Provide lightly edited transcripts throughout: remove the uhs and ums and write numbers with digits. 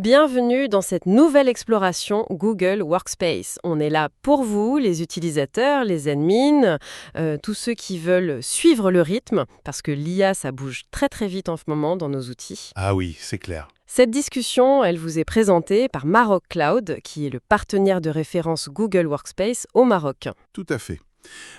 Bienvenue dans cette nouvelle exploration Google Workspace. On est là pour vous, les utilisateurs, les admins, tous ceux qui veulent suivre le rythme, parce que l'IA, ça bouge très très vite en ce moment dans nos outils. Ah oui, c'est clair. Cette discussion, elle vous est présentée par Maroc Cloud, qui est le partenaire de référence Google Workspace au Maroc. Tout à fait.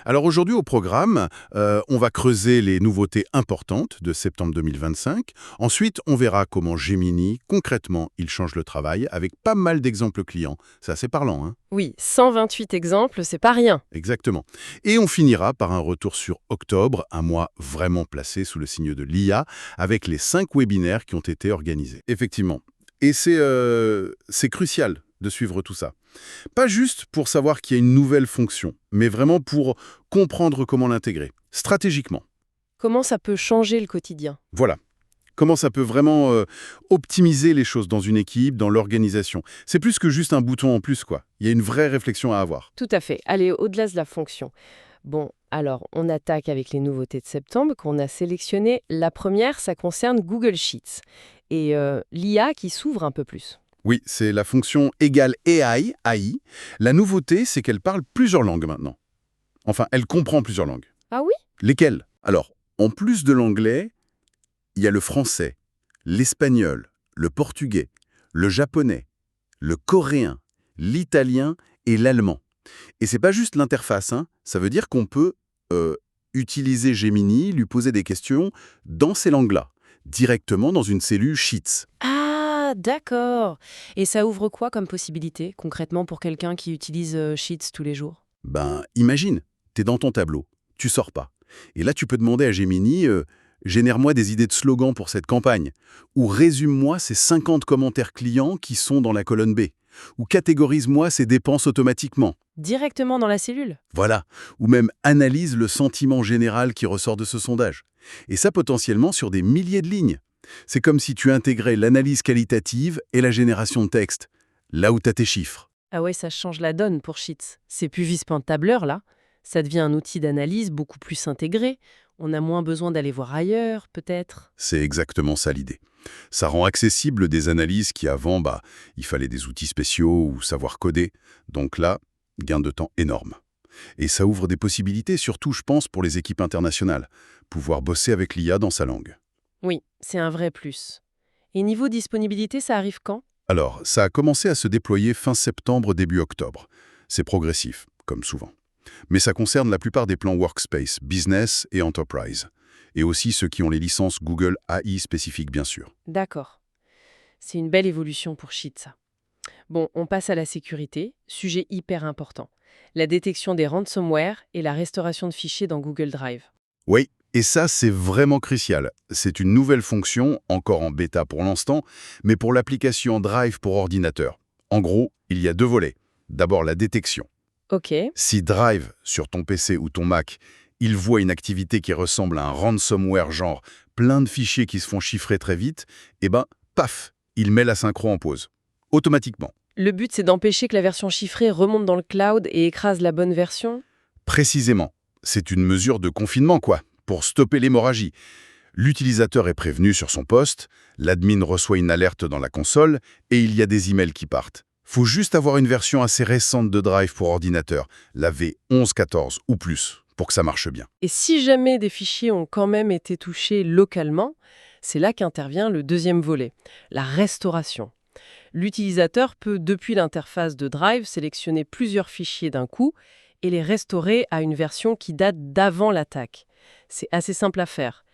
Alors aujourd'hui au programme, on va creuser les nouveautés importantes de septembre 2025. Ensuite, on verra comment Gemini, concrètement, il change le travail avec pas mal d'exemples clients. C'est assez parlant, hein? Oui, 128 exemples, c'est pas rien. Exactement. Et on finira par un retour sur octobre, un mois vraiment placé sous le signe de l'IA, avec les 5 webinaires qui ont été organisés. Effectivement. Et c'est crucial de suivre tout ça. Pas juste pour savoir qu'il y a une nouvelle fonction, mais vraiment pour comprendre comment l'intégrer, stratégiquement. Comment ça peut changer le quotidien? Voilà. Comment ça peut vraiment optimiser les choses dans une équipe, dans l'organisation. C'est plus que juste un bouton en plus, quoi. Il y a une vraie réflexion à avoir. Tout à fait. Allez, au-delà de la fonction. Bon, alors, on attaque avec les nouveautés de septembre qu'on a sélectionnées. La première, ça concerne Google Sheets et l'IA qui s'ouvre un peu plus. Oui, c'est la fonction égale AI. La nouveauté, c'est qu'elle parle plusieurs langues maintenant. Enfin, elle comprend plusieurs langues. Ah oui? Lesquelles? Alors, en plus de l'anglais, il y a le français, l'espagnol, le portugais, le japonais, le coréen, l'italien et l'allemand. Et c'est pas juste l'interface, hein. Ça veut dire qu'on peut utiliser Gemini, lui poser des questions dans ces langues-là, directement dans une cellule Sheets. Ah, d'accord. Et ça ouvre quoi comme possibilité, concrètement, pour quelqu'un qui utilise Sheets tous les jours? Ben, imagine, t'es dans ton tableau, tu sors pas. Et là, tu peux demander à Gemini, génère-moi des idées de slogans pour cette campagne, ou résume-moi ces 50 commentaires clients qui sont dans la colonne B, ou catégorise-moi ces dépenses automatiquement. Directement dans la cellule? Voilà, ou même analyse le sentiment général qui ressort de ce sondage. Et ça potentiellement sur des milliers de lignes. C'est comme si tu intégrais l'analyse qualitative et la génération de texte, là où tu as tes chiffres. Ah ouais, ça change la donne pour Sheets. C'est plus vice-point de tableur, là. Ça devient un outil d'analyse beaucoup plus intégré. On a moins besoin d'aller voir ailleurs, peut-être. C'est exactement ça l'idée. Ça rend accessible des analyses qui avant, il fallait des outils spéciaux ou savoir coder. Donc là, gain de temps énorme. Et ça ouvre des possibilités, surtout, je pense, pour les équipes internationales. Pouvoir bosser avec l'IA dans sa langue. Oui, c'est un vrai plus. Et niveau disponibilité, ça arrive quand? Alors, ça a commencé à se déployer fin septembre, début octobre. C'est progressif, comme souvent. Mais ça concerne la plupart des plans Workspace, Business et Enterprise. Et aussi ceux qui ont les licences Google AI spécifiques, bien sûr. D'accord. C'est une belle évolution pour Sheets, ça. Bon, on passe à la sécurité, sujet hyper important. La détection des ransomware et la restauration de fichiers dans Google Drive. Oui, et ça, c'est vraiment crucial. C'est une nouvelle fonction, encore en bêta pour l'instant, mais pour l'application Drive pour ordinateur. En gros, il y a 2 volets. D'abord, la détection. Ok. Si Drive, sur ton PC ou ton Mac, il voit une activité qui ressemble à un ransomware genre plein de fichiers qui se font chiffrer très vite, paf, il met la synchro en pause. Automatiquement. Le but, c'est d'empêcher que la version chiffrée remonte dans le cloud et écrase la bonne version? Précisément. C'est une mesure de confinement, quoi, pour stopper l'hémorragie. L'utilisateur est prévenu sur son poste, l'admin reçoit une alerte dans la console et il y a des emails qui partent. Faut juste avoir une version assez récente de Drive pour ordinateur, la V11.14 ou plus, pour que ça marche bien. Et si jamais des fichiers ont quand même été touchés localement, c'est là qu'intervient le deuxième volet, la restauration. L'utilisateur peut, depuis l'interface de Drive, sélectionner plusieurs fichiers d'un coup et les restaurer à une version qui date d'avant l'attaque. C'est assez simple à faire.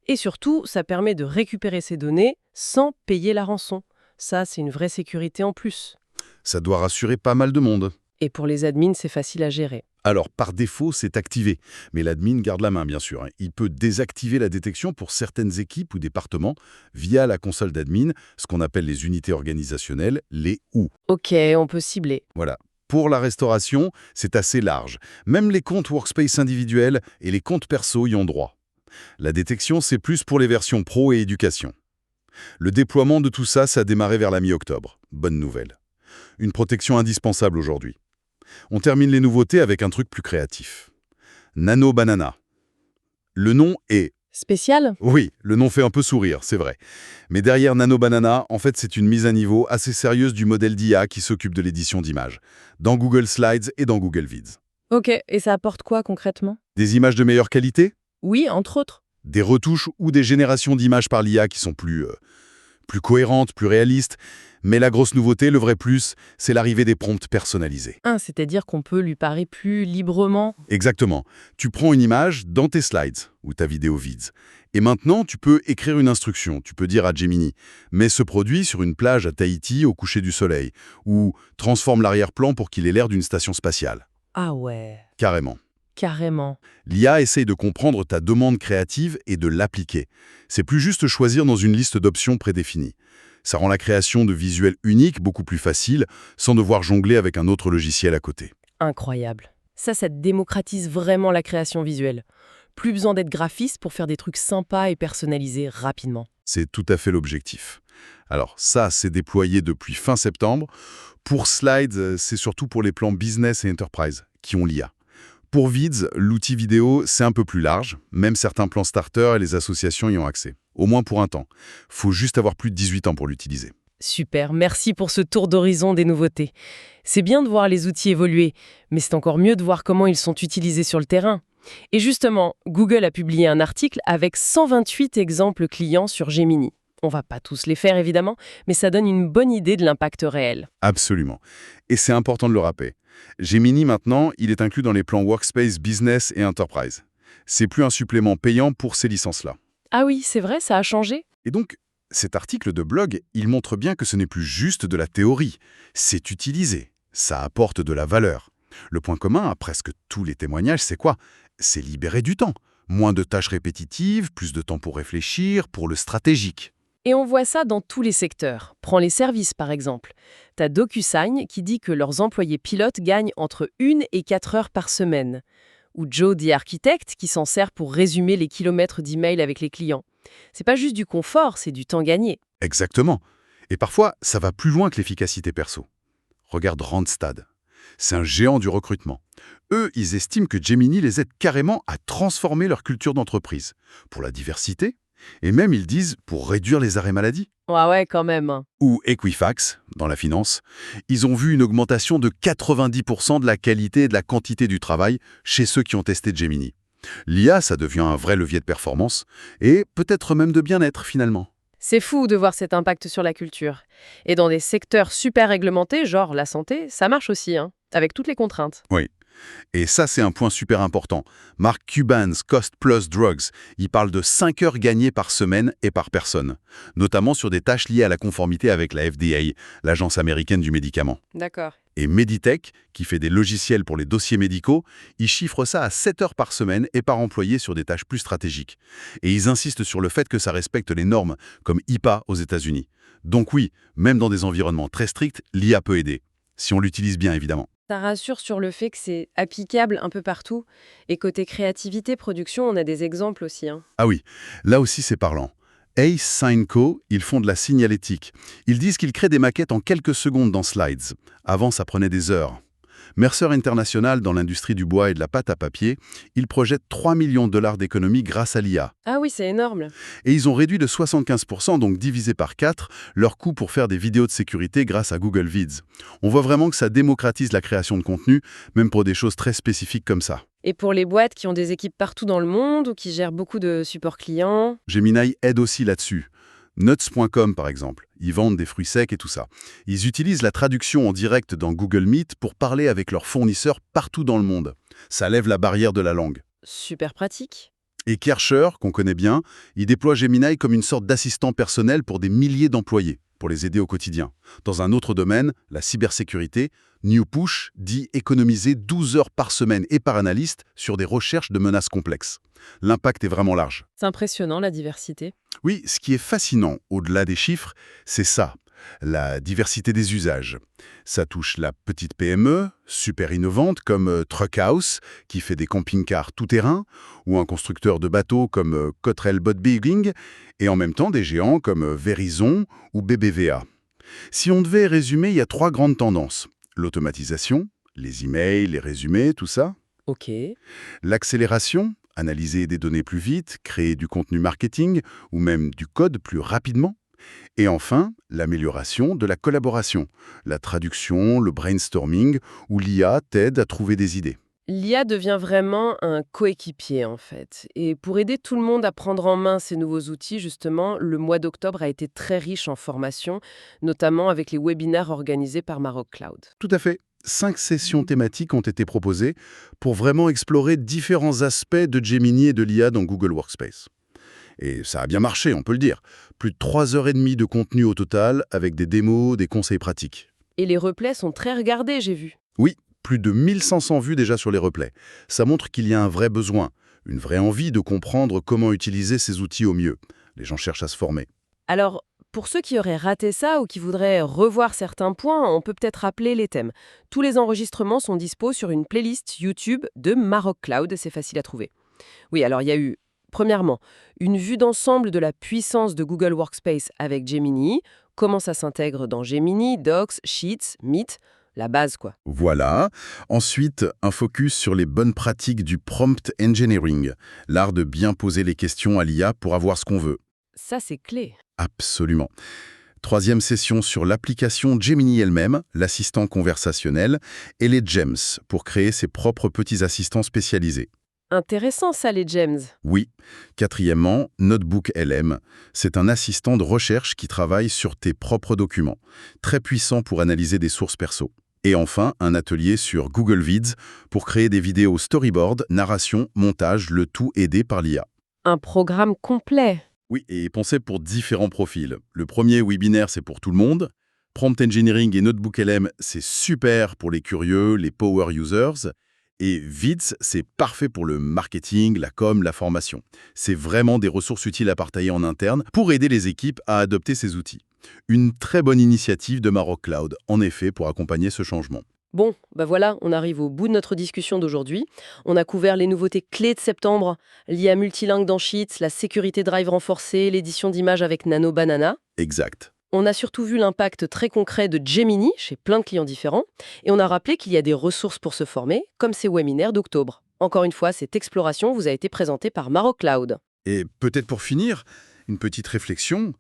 Et surtout, ça permet de récupérer ces données sans payer la rançon. Ça, c'est une vraie sécurité en plus. Ça doit rassurer pas mal de monde. Et pour les admins, c'est facile à gérer. Alors, par défaut, c'est activé. Mais l'admin garde la main, bien sûr. Il peut désactiver la détection pour certaines équipes ou départements via la console d'admin, ce qu'on appelle les unités organisationnelles, les OU. Ok, on peut cibler. Voilà. Pour la restauration, c'est assez large. Même les comptes Workspace individuels et les comptes perso y ont droit. La détection, c'est plus pour les versions pro et éducation. Le déploiement de tout ça, ça a démarré vers la mi-octobre. Bonne nouvelle. Une protection indispensable aujourd'hui. On termine les nouveautés avec un truc plus créatif. Nano Banana. Le nom est Spécial? Oui, le nom fait un peu sourire, c'est vrai. Mais derrière Nano Banana, en fait, c'est une mise à niveau assez sérieuse du modèle d'IA qui s'occupe de l'édition d'images, dans Google Slides et dans Google Vids. Ok, et ça apporte quoi concrètement? Des images de meilleure qualité, Oui, entre autres. des retouches ou des générations d'images par l'IA qui sont plus cohérentes, plus réalistes. Mais la grosse nouveauté, le vrai plus, c'est l'arrivée des prompts personnalisés. Ah, c'est-à-dire qu'on peut lui parler plus librement. Exactement. Tu prends une image dans tes slides ou ta vidéo Vids. Et maintenant, tu peux écrire une instruction. Tu peux dire à Gemini, mets ce produit sur une plage à Tahiti au coucher du soleil, ou transforme l'arrière-plan pour qu'il ait l'air d'une station spatiale. Ah ouais, Carrément. carrément. L'IA essaye de comprendre ta demande créative et de l'appliquer. C'est plus juste choisir dans une liste d'options prédéfinies. Ça rend la création de visuels uniques beaucoup plus facile, sans devoir jongler avec un autre logiciel à côté. Incroyable. Ça démocratise vraiment la création visuelle. Plus besoin d'être graphiste pour faire des trucs sympas et personnalisés rapidement. C'est tout à fait l'objectif. Alors ça, c'est déployé depuis fin septembre. Pour Slides, c'est surtout pour les plans business et enterprise qui ont l'IA. Pour Vids, l'outil vidéo, c'est un peu plus large. Même certains plans starter et les associations y ont accès. Au moins pour un temps. Faut juste avoir plus de 18 ans pour l'utiliser. Super, merci pour ce tour d'horizon des nouveautés. C'est bien de voir les outils évoluer, mais c'est encore mieux de voir comment ils sont utilisés sur le terrain. Et justement, Google a publié un article avec 128 exemples clients sur Gemini. On va pas tous les faire évidemment, mais ça donne une bonne idée de l'impact réel. Absolument. Et c'est important de le rappeler. Gemini, maintenant, il est inclus dans les plans Workspace Business et Enterprise. C'est plus un supplément payant pour ces licences-là. Ah oui, c'est vrai, ça a changé? Et donc, cet article de blog, il montre bien que ce n'est plus juste de la théorie. C'est utilisé. Ça apporte de la valeur. Le point commun à presque tous les témoignages, c'est quoi? C'est libérer du temps. Moins de tâches répétitives, plus de temps pour réfléchir, pour le stratégique. Et on voit ça dans tous les secteurs. Prends les services par exemple. T'as DocuSign qui dit que leurs employés pilotes gagnent entre 1 et 4 heures par semaine. Ou Joe the Architect qui s'en sert pour résumer les kilomètres d'emails avec les clients. C'est pas juste du confort, c'est du temps gagné. Exactement. Et parfois, ça va plus loin que l'efficacité perso. Regarde Randstad. C'est un géant du recrutement. Eux, ils estiment que Gemini les aide carrément à transformer leur culture d'entreprise. Pour la diversité, et même, ils disent, pour réduire les arrêts maladie. Ouais, quand même. Ou Equifax, dans la finance, ils ont vu une augmentation de 90% de la qualité et de la quantité du travail chez ceux qui ont testé Gemini. L'IA, ça devient un vrai levier de performance, et peut-être même de bien-être finalement. C'est fou de voir cet impact sur la culture. Et dans des secteurs super réglementés, genre la santé, ça marche aussi, avec toutes les contraintes. Oui. Et ça, c'est un point super important. Mark Cuban's Cost Plus Drugs, il parle de 5 heures gagnées par semaine et par personne, notamment sur des tâches liées à la conformité avec la FDA, l'Agence américaine du médicament. D'accord. Et Meditech, qui fait des logiciels pour les dossiers médicaux, ils chiffrent ça à 7 heures par semaine et par employé sur des tâches plus stratégiques. Et ils insistent sur le fait que ça respecte les normes, comme HIPAA aux États-Unis. Donc oui, même dans des environnements très stricts, l'IA peut aider, si on l'utilise bien évidemment. Ça rassure sur le fait que c'est applicable un peu partout. Et côté créativité, production, on a des exemples aussi. Ah oui, là aussi c'est parlant. Ace Sign Co, ils font de la signalétique. Ils disent qu'ils créent des maquettes en quelques secondes dans Slides. Avant, ça prenait des heures. Mercer International, dans l'industrie du bois et de la pâte à papier, ils projettent 3 millions de dollars d'économies grâce à l'IA. Ah oui, c'est énorme. Et ils ont réduit de 75%, donc divisé par 4, leur coût pour faire des vidéos de sécurité grâce à Google Vids. On voit vraiment que ça démocratise la création de contenu, même pour des choses très spécifiques comme ça. Et pour les boîtes qui ont des équipes partout dans le monde ou qui gèrent beaucoup de support client? Gemini aide aussi là-dessus. Nuts.com, par exemple. Ils vendent des fruits secs et tout ça. Ils utilisent la traduction en direct dans Google Meet pour parler avec leurs fournisseurs partout dans le monde. Ça lève la barrière de la langue. Super pratique. Et Kärcher, qu'on connaît bien, il déploie Gemini comme une sorte d'assistant personnel pour des milliers d'employés, pour les aider au quotidien. Dans un autre domaine, la cybersécurité, New Push dit économiser 12 heures par semaine et par analyste sur des recherches de menaces complexes. L'impact est vraiment large. C'est impressionnant, la diversité. Oui, ce qui est fascinant, au-delà des chiffres, c'est ça, la diversité des usages. Ça touche la petite PME, super innovante comme Truckhouse, qui fait des camping-cars tout-terrain, ou un constructeur de bateaux comme Cottrell Boatbuilding, et en même temps des géants comme Verizon ou BBVA. Si on devait résumer, il y a 3 grandes tendances. L'automatisation, les emails, les résumés, tout ça. Ok. L'accélération, analyser des données plus vite, créer du contenu marketing ou même du code plus rapidement. Et enfin, l'amélioration de la collaboration, la traduction, le brainstorming, où l'IA t'aide à trouver des idées. L'IA devient vraiment un coéquipier, en fait. Et pour aider tout le monde à prendre en main ces nouveaux outils, justement, le mois d'octobre a été très riche en formations, notamment avec les webinaires organisés par Maroc Cloud. Tout à fait. 5 sessions thématiques ont été proposées pour vraiment explorer différents aspects de Gemini et de l'IA dans Google Workspace. Et ça a bien marché, on peut le dire. Plus de 3 heures et demie de contenu au total, avec des démos, des conseils pratiques. Et les replays sont très regardés, j'ai vu. Oui, plus de 1500 vues déjà sur les replays. Ça montre qu'il y a un vrai besoin, une vraie envie de comprendre comment utiliser ces outils au mieux. Les gens cherchent à se former. Alors, pour ceux qui auraient raté ça ou qui voudraient revoir certains points, on peut peut-être rappeler les thèmes. Tous les enregistrements sont dispos sur une playlist YouTube de Maroc Cloud, c'est facile à trouver. Oui, alors il y a eu, premièrement, une vue d'ensemble de la puissance de Google Workspace avec Gemini, comment ça s'intègre dans Gemini, Docs, Sheets, Meet, la base quoi. Voilà. Ensuite, un focus sur les bonnes pratiques du prompt engineering, l'art de bien poser les questions à l'IA pour avoir ce qu'on veut. Ça, c'est clé. Absolument. Troisième session sur l'application Gemini elle-même, l'assistant conversationnel, et les Gems, pour créer ses propres petits assistants spécialisés. Intéressant ça, les gems. Oui. Quatrièmement, Notebook LM. C'est un assistant de recherche qui travaille sur tes propres documents. Très puissant pour analyser des sources perso. Et enfin, un atelier sur Google Vids pour créer des vidéos storyboard, narration, montage, le tout aidé par l'IA. Un programme complet. Oui, et pensez pour différents profils. Le premier webinaire, c'est pour tout le monde. Prompt Engineering et Notebook LM, c'est super pour les curieux, les power users. Et Vids, c'est parfait pour le marketing, la com, la formation. C'est vraiment des ressources utiles à partager en interne pour aider les équipes à adopter ces outils. Une très bonne initiative de Maroc Cloud, en effet, pour accompagner ce changement. Bon, bah voilà, on arrive au bout de notre discussion d'aujourd'hui. On a couvert les nouveautés clés de septembre, l'IA multilingue dans Sheets, la sécurité Drive renforcée, l'édition d'images avec Nano Banana. Exact. On a surtout vu l'impact très concret de Gemini chez plein de clients différents. Et on a rappelé qu'il y a des ressources pour se former, comme ces webinaires d'octobre. Encore une fois, cette exploration vous a été présentée par Maroc Cloud. Et peut-être pour finir, une petite réflexion.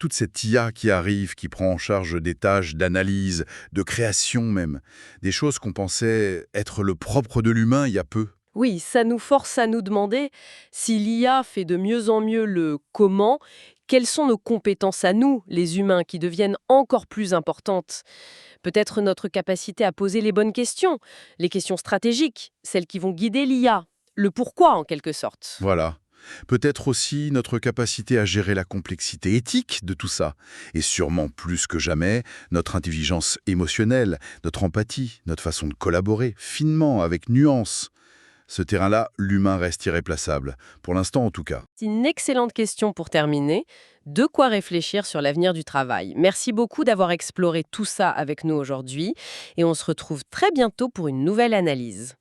Toute cette IA qui arrive, qui prend en charge des tâches d'analyse, de création même, des choses qu'on pensait être le propre de l'humain il y a peu. Oui, ça nous force à nous demander si l'IA fait de mieux en mieux le comment, quelles sont nos compétences à nous, les humains, qui deviennent encore plus importantes. Peut-être notre capacité à poser les bonnes questions, les questions stratégiques, celles qui vont guider l'IA, le pourquoi en quelque sorte. Voilà. Peut-être aussi notre capacité à gérer la complexité éthique de tout ça. Et sûrement plus que jamais, notre intelligence émotionnelle, notre empathie, notre façon de collaborer finement, avec nuance. Ce terrain-là, l'humain reste irréplaçable. Pour l'instant, en tout cas. C'est une excellente question pour terminer. De quoi réfléchir sur l'avenir du travail. Merci beaucoup d'avoir exploré tout ça avec nous aujourd'hui et on se retrouve très bientôt pour une nouvelle analyse.